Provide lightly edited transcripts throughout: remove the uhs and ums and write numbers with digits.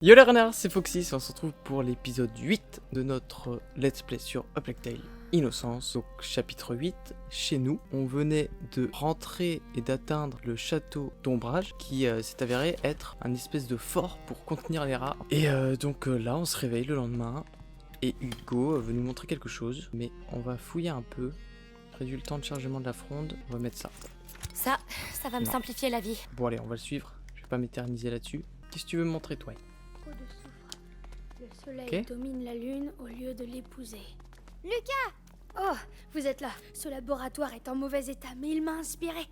Yo les renards, c'est Foxy, on se retrouve pour l'épisode 8 de notre let's play sur A Plague Tale Innocence. Donc chapitre 8, chez nous, on venait de rentrer et d'atteindre le château d'Ombrage qui s'est avéré être un espèce de fort pour contenir les rats. Et donc là on se réveille le lendemain et Hugo veut nous montrer quelque chose, mais on va fouiller un peu. Réduit le temps de chargement de la fronde, on va mettre ça. Ça va me Non. simplifier la vie. Bon allez, on va le suivre, je vais pas m'éterniser là-dessus. Qu'est-ce que tu veux me montrer toi? Trop de soufre. Le soleil Ok. domine la lune au lieu de l'épouser. Lucas! Oh, vous êtes là. Ce laboratoire est en mauvais état, mais il m'a inspiré.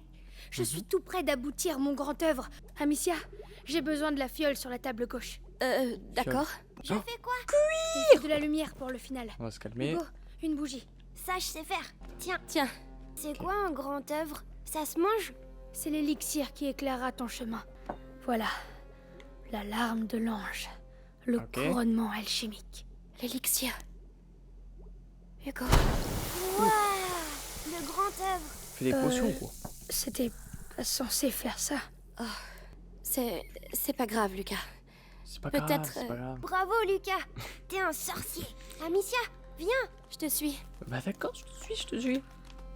Je suis tout près d'aboutir mon grand œuvre. Amicia, j'ai besoin de la fiole sur la table gauche. D'accord. Je Oh. fais quoi? Il faut de la lumière pour le final. On va se calmer. Hugo, une bougie. Ça, je sais faire. Tiens, C'est quoi un grand œuvre? Ça se mange? C'est l'élixir qui éclairera ton chemin. Voilà. La larme de l'ange. Le Ok. couronnement alchimique. l'élixir. Hugo. Waouh! Le grand œuvre. Fais des potions quoi. C'était pas censé faire ça. C'est pas grave, Lucas. C'est pas Peut-être, grave, c'est pas grave. Bravo, Lucas. T'es un sorcier. Amicia, viens. Je te suis. Bah d'accord, je te suis.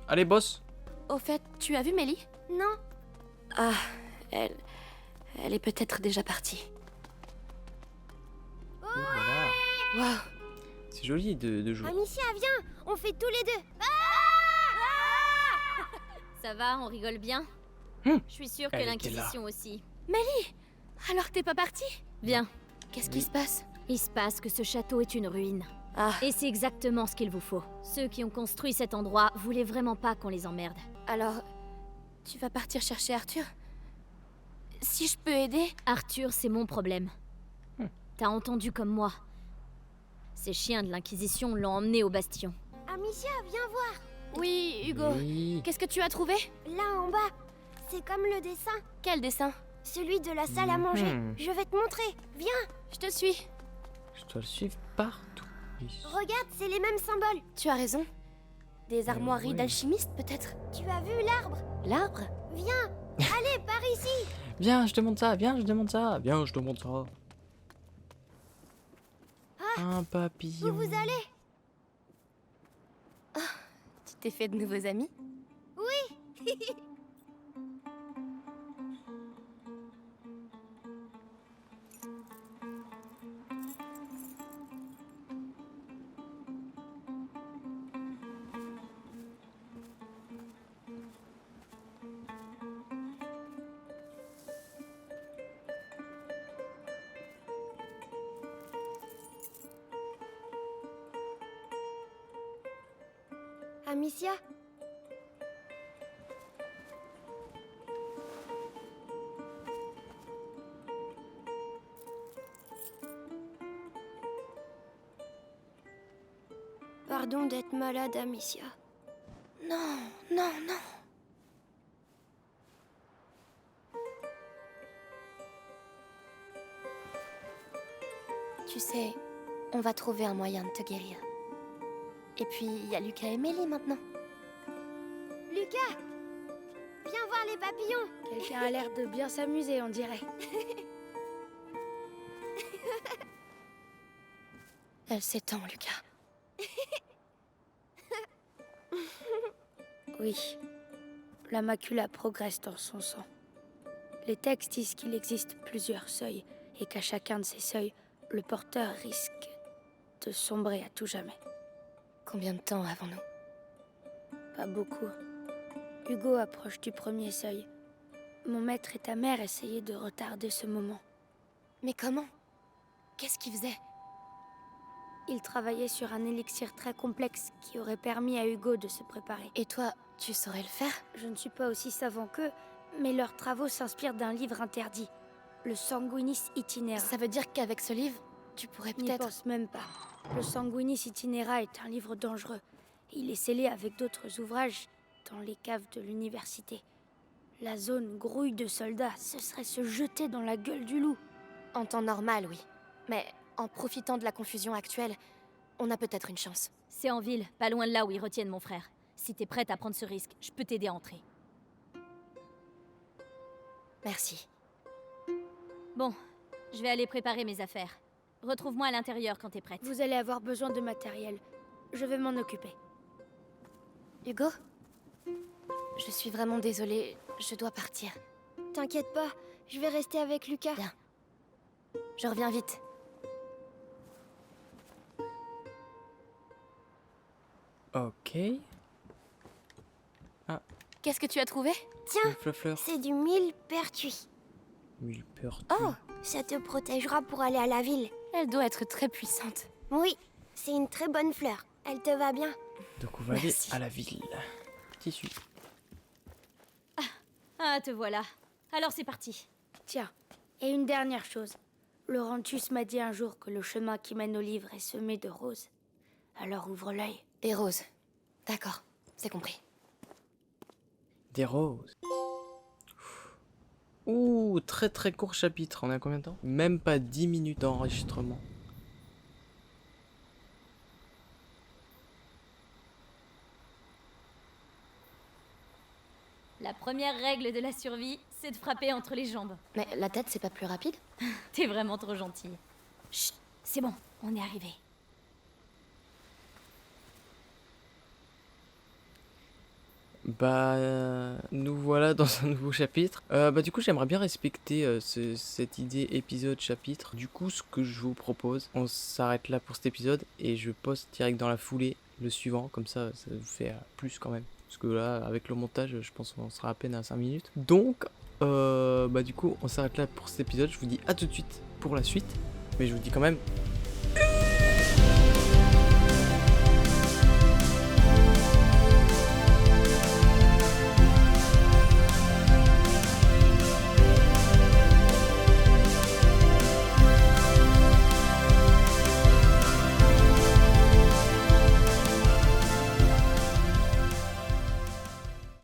Allez boss. Au fait, tu as vu Mélie? Non. Ah, elle est peut-être déjà partie. Oh là là. Waouh. C'est joli de jouer. Amicia, viens. On fait tous les deux. Ça va, on rigole bien. Hum. Je suis sûre que Elle était l'Inquisition aussi. Alors t'es pas partie? Viens, Qu'est-ce qui se passe? il se passe que ce château est une ruine. Ah, Et c'est exactement ce qu'il vous faut. Ceux qui ont construit cet endroit voulaient vraiment pas qu'on les emmerde. alors, tu vas partir chercher Arthur? Si je peux aider? Arthur, c'est mon problème. T'as entendu comme moi. Ces chiens de l'Inquisition l'ont emmené au bastion. Amicia, viens voir. Oui, Hugo. Oui. Qu'est-ce que tu as trouvé? Là en bas. C'est comme le dessin. Quel dessin? Celui de la salle à manger. Mhm. Je vais te montrer. Viens. Je te suis. Je dois le suivre partout. Regarde, c'est les mêmes symboles. Tu as raison. Des armoiries ouais. d'alchimistes, peut-être? Tu as vu l'arbre? L'arbre? Viens. Allez, par ici. Viens, je te montre ça, viens, je te montre ça, viens, je te montre ça. Un papillon. Où vous allez? Tu t'es fait de nouveaux amis? Amicia? Pardon d'être malade, Amicia. Non, non, non. Tu sais, on va trouver un moyen de te guérir. Et puis, il y a Lucas et Mélie maintenant. Lucas! Viens voir les papillons. Quelqu'un a l'air de bien s'amuser, on dirait. Elle s'étend, Lucas. Oui, la macula progresse dans son sang. Les textes disent qu'il existe plusieurs seuils et qu'à chacun de ces seuils, le porteur risque de sombrer à tout jamais. Combien de temps avons-nous? Pas beaucoup. Hugo approche du premier seuil. Mon maître et ta mère essayaient de retarder ce moment. Mais comment? Qu'est-ce qu'il faisait? Ils travaillaient sur un élixir très complexe qui aurait permis à Hugo de se préparer. Et toi, tu saurais le faire? Je ne suis pas aussi savant qu'eux, mais leurs travaux s'inspirent d'un livre interdit, le Sanguinis Itinera. Ça veut dire qu'avec ce livre, tu pourrais N'y peut-être... pense même pas. Le Sanguinis Itinera est un livre dangereux. Il est scellé avec d'autres ouvrages dans les caves de l'université. La zone grouille de soldats, ce serait se jeter dans la gueule du loup. En temps normal, oui. Mais en profitant de la confusion actuelle, on a peut-être une chance. C'est en ville, pas loin de là où ils retiennent mon frère. Si t'es prête à prendre ce risque, je peux t'aider à entrer. Merci. Bon, Je vais aller préparer mes affaires. Retrouve-moi à l'intérieur quand t'es prête. Vous allez avoir besoin de matériel. Je vais m'en occuper. Hugo? Je suis vraiment désolée, je dois partir. T'inquiète pas, je vais rester avec Lucas. Bien. Je reviens vite. Ok. Qu'est-ce que tu as trouvé? Tiens, Fleur. c'est du millepertuis. Millepertuis. Oh, ça te protégera pour aller à la ville. Elle doit être très puissante. Oui, c'est une très bonne fleur. Elle te va bien. Donc on va Merci. aller à la ville. Tissu. Ah, te voilà. Alors c'est parti. Tiens, et une dernière chose. Laurentus m'a dit un jour que le chemin qui mène au livre est semé de roses. Alors ouvre l'œil. Et Rose. D'accord, c'est compris. Des roses. Ouh, très très court chapitre. On a combien de temps? Même pas 10 minutes d'enregistrement. La première règle de la survie, c'est de frapper entre les jambes. Mais la tête, c'est pas plus rapide? T'es vraiment trop gentille. Chut, c'est bon, on est arrivé. Nous voilà dans un nouveau chapitre. Du coup, j'aimerais bien respecter cette idée épisode-chapitre. Du coup, ce que je vous propose, on s'arrête là pour cet épisode et je poste direct dans la foulée le suivant. Comme ça vous fait plus quand même. Parce que là, avec le montage, je pense qu'on sera à peine à 5 minutes. Donc, du coup, on s'arrête là pour cet épisode. Je vous dis à tout de suite pour la suite. Mais je vous dis quand même